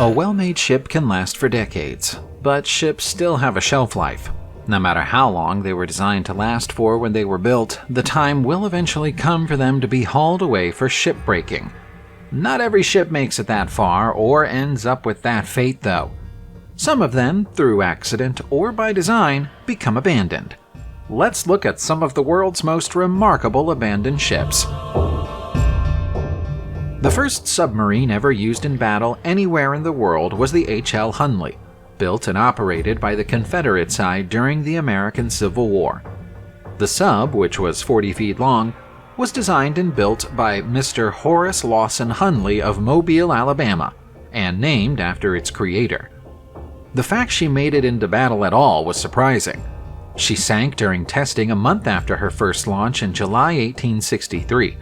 A well-made ship can last for decades, but ships still have a shelf life. No matter how long they were designed to last for when they were built, the time will eventually come for them to be hauled away for shipbreaking. Not every ship makes it that far or ends up with that fate, though. Some of them, through accident or by design, become abandoned. Let's look at some of the world's most remarkable abandoned ships. The first submarine ever used in battle anywhere in the world was the H.L. Hunley, built and operated by the Confederate side during the American Civil War. The sub, which was 40 feet long, was designed and built by Mr. Horace Lawson Hunley of Mobile, Alabama, and named after its creator. The fact she made it into battle at all was surprising. She sank during testing a month after her first launch in July 1863,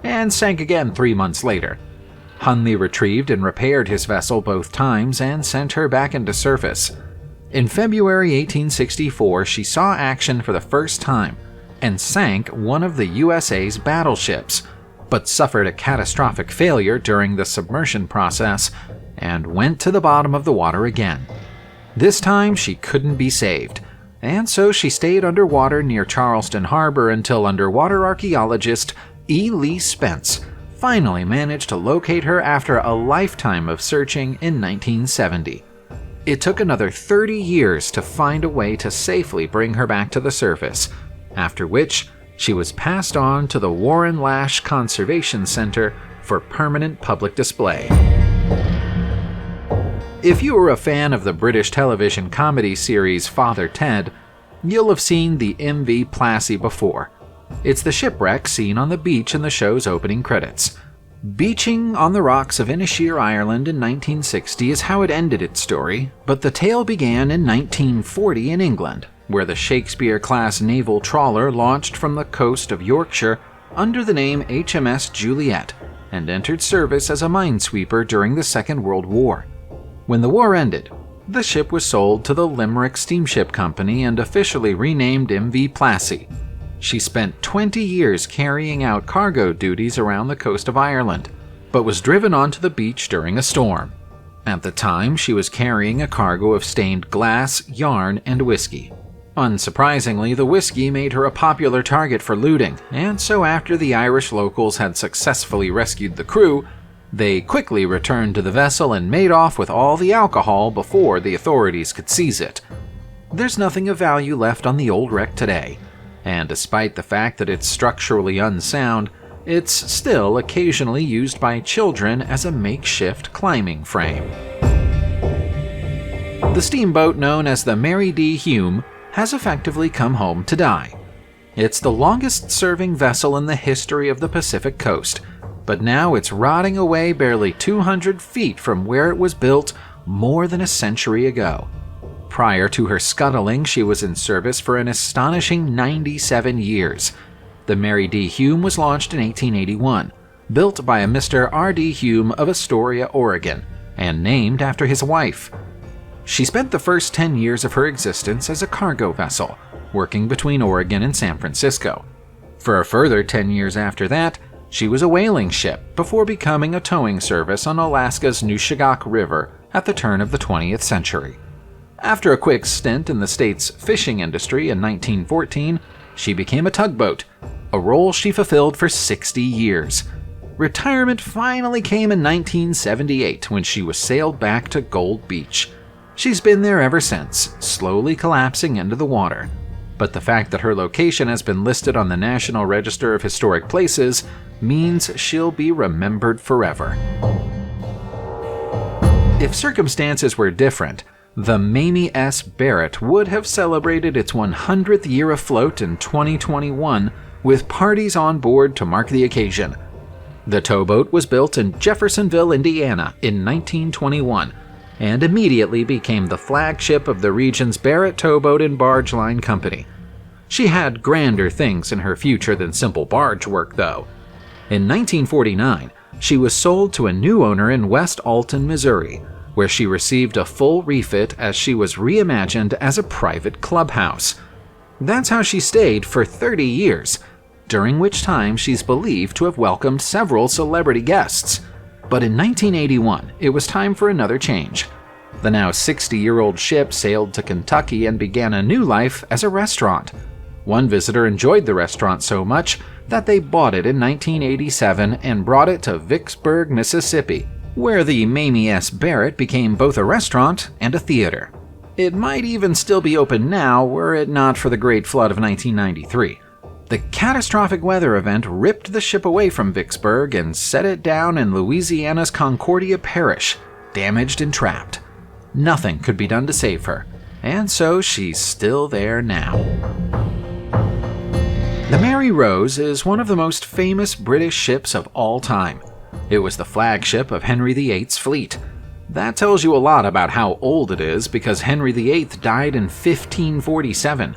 and sank again 3 months later. Hunley retrieved and repaired his vessel both times and sent her back into service. In February 1864, she saw action for the first time and sank one of the USA's battleships, but suffered a catastrophic failure during the submersion process and went to the bottom of the water again. This time she couldn't be saved, and so she stayed underwater near Charleston Harbor until underwater archaeologist E. Lee Spence finally managed to locate her after a lifetime of searching in 1970. It took another 30 years to find a way to safely bring her back to the surface, after which she was passed on to the Warren Lash Conservation Center for permanent public display. If you were a fan of the British television comedy series Father Ted, you'll have seen the MV Plassey before. It's the shipwreck seen on the beach in the show's opening credits. Beaching on the rocks of Inisheer, Ireland in 1960 is how it ended its story, but the tale began in 1940 in England, where the Shakespeare-class naval trawler launched from the coast of Yorkshire under the name HMS Juliet and entered service as a minesweeper during the Second World War. When the war ended, the ship was sold to the Limerick Steamship Company and officially renamed MV Plassey. She spent 20 years carrying out cargo duties around the coast of Ireland, but was driven onto the beach during a storm. At the time, she was carrying a cargo of stained glass, yarn, and whiskey. Unsurprisingly, the whiskey made her a popular target for looting, and so after the Irish locals had successfully rescued the crew, they quickly returned to the vessel and made off with all the alcohol before the authorities could seize it. There's nothing of value left on the old wreck today, and despite the fact that it's structurally unsound, it's still occasionally used by children as a makeshift climbing frame. The steamboat known as the Mary D. Hume has effectively come home to die. It's the longest-serving vessel in the history of the Pacific coast, but now it's rotting away barely 200 feet from where it was built more than a century ago. Prior to her scuttling, she was in service for an astonishing 97 years. The Mary D. Hume was launched in 1881, built by a Mr. R. D. Hume of Astoria, Oregon, and named after his wife. She spent the first 10 years of her existence as a cargo vessel, working between Oregon and San Francisco. For a further 10 years after that, she was a whaling ship before becoming a towing service on Alaska's Nushagak River at the turn of the 20th century. After a quick stint in the state's fishing industry in 1914, she became a tugboat, a role she fulfilled for 60 years. Retirement finally came in 1978 when she was sailed back to Gold Beach. She's been there ever since, slowly collapsing into the water. But the fact that her location has been listed on the National Register of Historic Places means she'll be remembered forever. If circumstances were different, the Mamie S. Barrett would have celebrated its 100th year afloat in 2021 with parties on board to mark the occasion. The towboat was built in Jeffersonville, Indiana in 1921 and immediately became the flagship of the region's Barrett Towboat and Barge Line Company. She had grander things in her future than simple barge work, though. In 1949, she was sold to a new owner in West Alton, Missouri, where she received a full refit as she was reimagined as a private clubhouse. That's how she stayed for 30 years, during which time she's believed to have welcomed several celebrity guests. But in 1981, it was time for another change. The now 60-year-old ship sailed to Kentucky and began a new life as a restaurant. One visitor enjoyed the restaurant so much that they bought it in 1987 and brought it to Vicksburg, Mississippi, where the Mamie S. Barrett became both a restaurant and a theater. It might even still be open now were it not for the Great Flood of 1993. The catastrophic weather event ripped the ship away from Vicksburg and set it down in Louisiana's Concordia Parish, damaged and trapped. Nothing could be done to save her, and so she's still there now. The Mary Rose is one of the most famous British ships of all time. It was the flagship of Henry VIII's fleet. That tells you a lot about how old it is because Henry VIII died in 1547.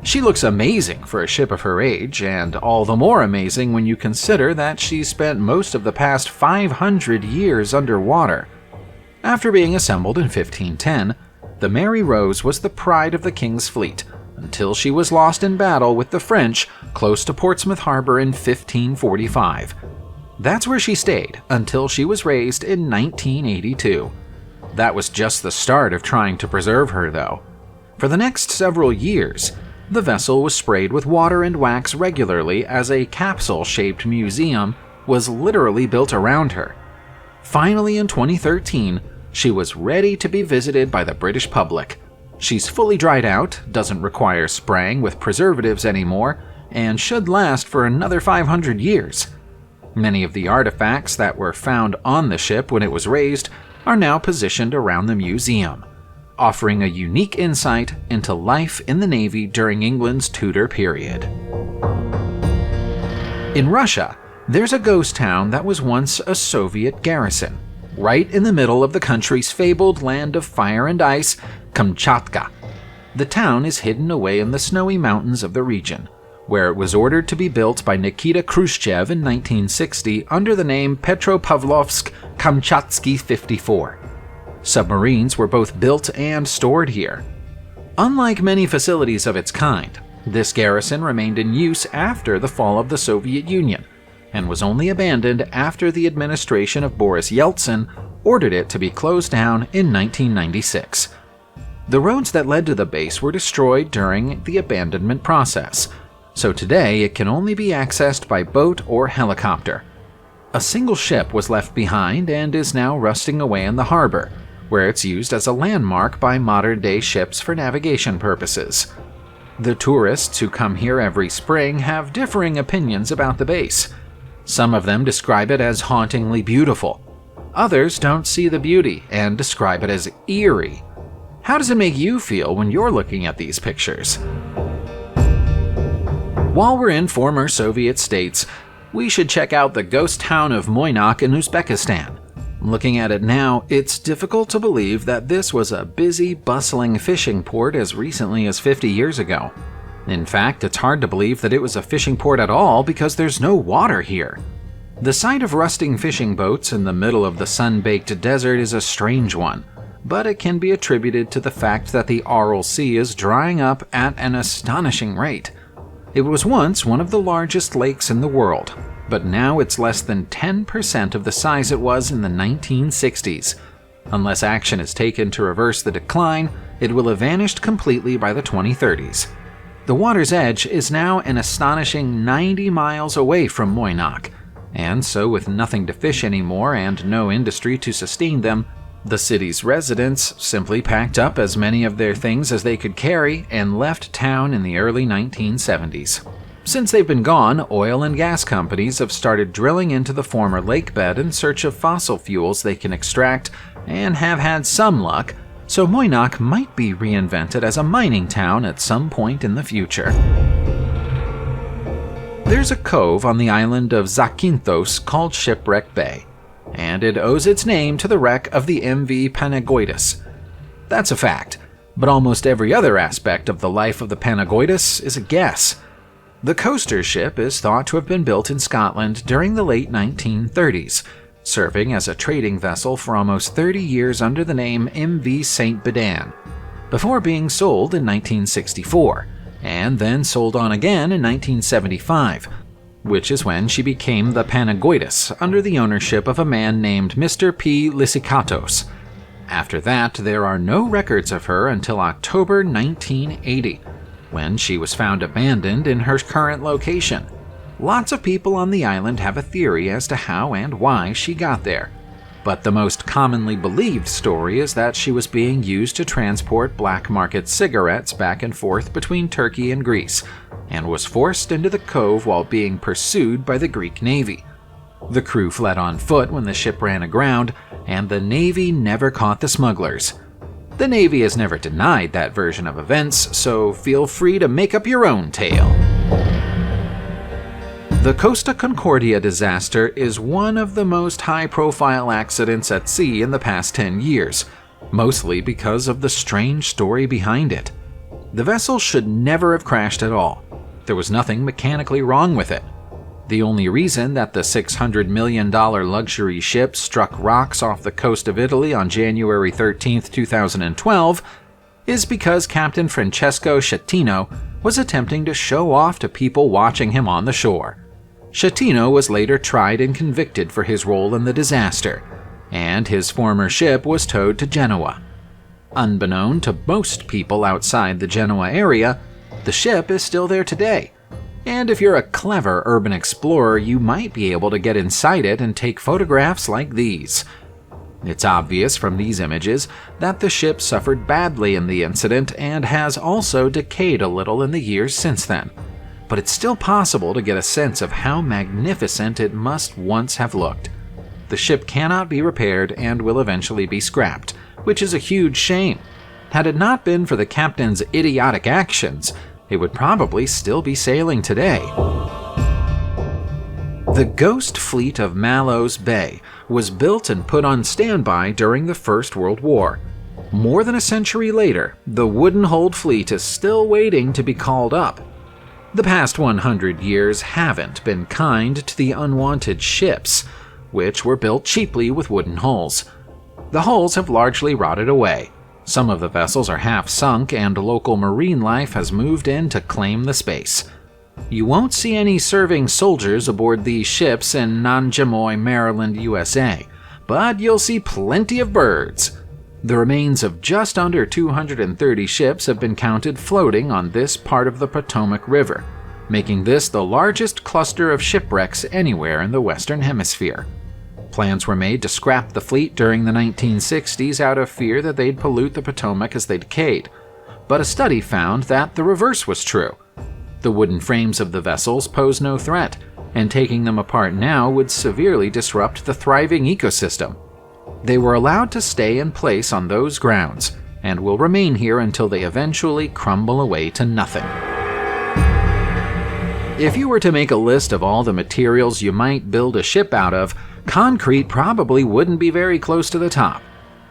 She looks amazing for a ship of her age, and all the more amazing when you consider that she spent most of the past 500 years underwater. After being assembled in 1510, the Mary Rose was the pride of the king's fleet, until she was lost in battle with the French close to Portsmouth Harbor in 1545. That's where she stayed until she was raised in 1982. That was just the start of trying to preserve her, though. For the next several years, the vessel was sprayed with water and wax regularly as a capsule-shaped museum was literally built around her. Finally, in 2013, she was ready to be visited by the British public. She's fully dried out, doesn't require spraying with preservatives anymore, and should last for another 500 years. Many of the artifacts that were found on the ship when it was raised are now positioned around the museum, offering a unique insight into life in the Navy during England's Tudor period. In Russia, there's a ghost town that was once a Soviet garrison, right in the middle of the country's fabled land of fire and ice, Kamchatka. The town is hidden away in the snowy mountains of the region, where it was ordered to be built by Nikita Khrushchev in 1960 under the name Petropavlovsk-Kamchatsky 54. Submarines were both built and stored here. Unlike many facilities of its kind, this garrison remained in use after the fall of the Soviet Union, and was only abandoned after the administration of Boris Yeltsin ordered it to be closed down in 1996. The roads that led to the base were destroyed during the abandonment process, so today it can only be accessed by boat or helicopter. A single ship was left behind and is now rusting away in the harbor, where it's used as a landmark by modern-day ships for navigation purposes. The tourists who come here every spring have differing opinions about the base. Some of them describe it as hauntingly beautiful. Others don't see the beauty and describe it as eerie. How does it make you feel when you're looking at these pictures? While we're in former Soviet states, we should check out the ghost town of Moloch in Uzbekistan. Looking at it now, it's difficult to believe that this was a busy, bustling fishing port as recently as 50 years ago. In fact, it's hard to believe that it was a fishing port at all because there's no water here. The sight of rusting fishing boats in the middle of the sun-baked desert is a strange one, but it can be attributed to the fact that the Aral Sea is drying up at an astonishing rate. It was once one of the largest lakes in the world, but now it's less than 10% of the size it was in the 1960s. Unless action is taken to reverse the decline, it will have vanished completely by the 2030s. The water's edge is now an astonishing 90 miles away from Moloch, and so with nothing to fish anymore and no industry to sustain them, the city's residents simply packed up as many of their things as they could carry and left town in the early 1970s. Since they've been gone, oil and gas companies have started drilling into the former lake bed in search of fossil fuels they can extract and have had some luck, so Moloch might be reinvented as a mining town at some point in the future. There's a cove on the island of Zakynthos called Shipwreck Bay, and it owes its name to the wreck of the MV Panagias. That's a fact, but almost every other aspect of the life of the Panagias is a guess. The coaster ship is thought to have been built in Scotland during the late 1930s, serving as a trading vessel for almost 30 years under the name MV St. Bedan, before being sold in 1964, and then sold on again in 1975. which is when she became the Panagias under the ownership of a man named Mr. P. Lysikatos. After that, there are no records of her until October 1980, when she was found abandoned in her current location. Lots of people on the island have a theory as to how and why she got there, but the most commonly believed story is that she was being used to transport black market cigarettes back and forth between Turkey and Greece, and was forced into the cove while being pursued by the Greek Navy. The crew fled on foot when the ship ran aground, and the Navy never caught the smugglers. The Navy has never denied that version of events, so feel free to make up your own tale. The Costa Concordia disaster is one of the most high-profile accidents at sea in the past 10 years, mostly because of the strange story behind it. The vessel should never have crashed at all. There was nothing mechanically wrong with it. The only reason that the $600 million luxury ship struck rocks off the coast of Italy on January 13, 2012, is because Captain Francesco Schettino was attempting to show off to people watching him on the shore. Schettino was later tried and convicted for his role in the disaster, and his former ship was towed to Genoa. Unbeknown to most people outside the Genoa area, the ship is still there today, and if you're a clever urban explorer, you might be able to get inside it and take photographs like these. It's obvious from these images that the ship suffered badly in the incident and has also decayed a little in the years since then, but it's still possible to get a sense of how magnificent it must once have looked. The ship cannot be repaired and will eventually be scrapped, which is a huge shame. Had it not been for the captain's idiotic actions, it would probably still be sailing today. The Ghost Fleet of Mallows Bay was built and put on standby during the First World War. More than a century later, the wooden-hulled fleet is still waiting to be called up. The past 100 years haven't been kind to the unwanted ships, which were built cheaply with wooden hulls. The hulls have largely rotted away. Some of the vessels are half sunk, and local marine life has moved in to claim the space. You won't see any serving soldiers aboard these ships in Nanjemoy, Maryland, USA, but you'll see plenty of birds. The remains of just under 230 ships have been counted floating on this part of the Potomac River, making this the largest cluster of shipwrecks anywhere in the Western Hemisphere. Plans were made to scrap the fleet during the 1960s out of fear that they'd pollute the Potomac as they decayed, but a study found that the reverse was true. The wooden frames of the vessels pose no threat, and taking them apart now would severely disrupt the thriving ecosystem. They were allowed to stay in place on those grounds, and will remain here until they eventually crumble away to nothing. If you were to make a list of all the materials you might build a ship out of, concrete probably wouldn't be very close to the top.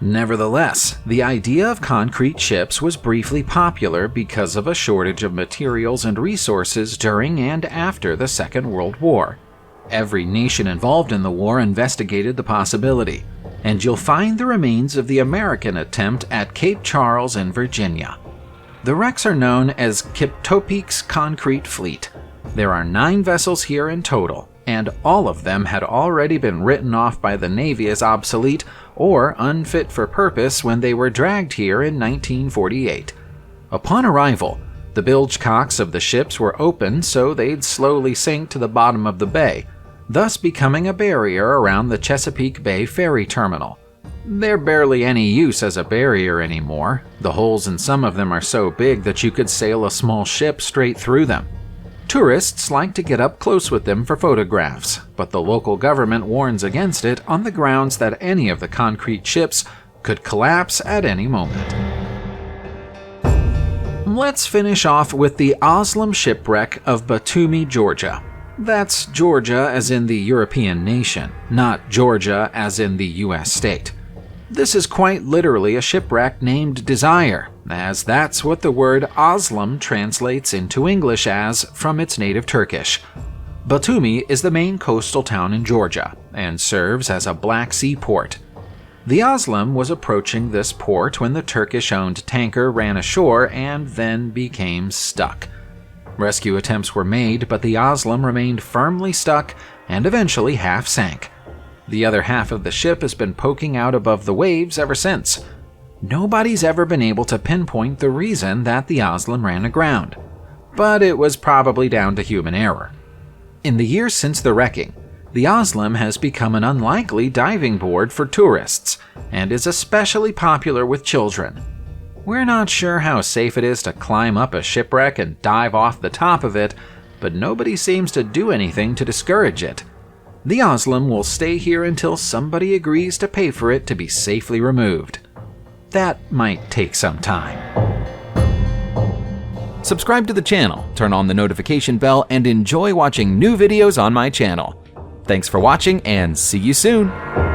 Nevertheless, the idea of concrete ships was briefly popular because of a shortage of materials and resources during and after the Second World War. Every nation involved in the war investigated the possibility, and you'll find the remains of the American attempt at Cape Charles in Virginia. The wrecks are known as Ktop's concrete fleet. There are 9 vessels here in total, and all of them had already been written off by the Navy as obsolete or unfit for purpose when they were dragged here in 1948. Upon arrival, the bilge-cocks of the ships were opened so they'd slowly sink to the bottom of the bay, thus becoming a barrier around the Chesapeake Bay ferry terminal. They're barely any use as a barrier anymore. The holes in some of them are so big that you could sail a small ship straight through them. Tourists like to get up close with them for photographs, but the local government warns against it on the grounds that any of the concrete ships could collapse at any moment. Let's finish off with the Oslam shipwreck of Batumi, Georgia. That's Georgia as in the European nation, not Georgia as in the US state. This is quite literally a shipwreck named Desire, as that's what the word Oslam translates into English as from its native Turkish. Batumi is the main coastal town in Georgia, and serves as a Black Sea port. The Oslam was approaching this port when the Turkish-owned tanker ran ashore and then became stuck. Rescue attempts were made, but the Oslam remained firmly stuck and eventually half sank. The other half of the ship has been poking out above the waves ever since. Nobody's ever been able to pinpoint the reason that the Oslam ran aground, but it was probably down to human error. In the years since the wrecking, the Oslam has become an unlikely diving board for tourists and is especially popular with children. We're not sure how safe it is to climb up a shipwreck and dive off the top of it, but nobody seems to do anything to discourage it. The Oslam will stay here until somebody agrees to pay for it to be safely removed. That might take some time. Subscribe to the channel, turn on the notification bell, and enjoy watching new videos on my channel. Thanks for watching, and see you soon!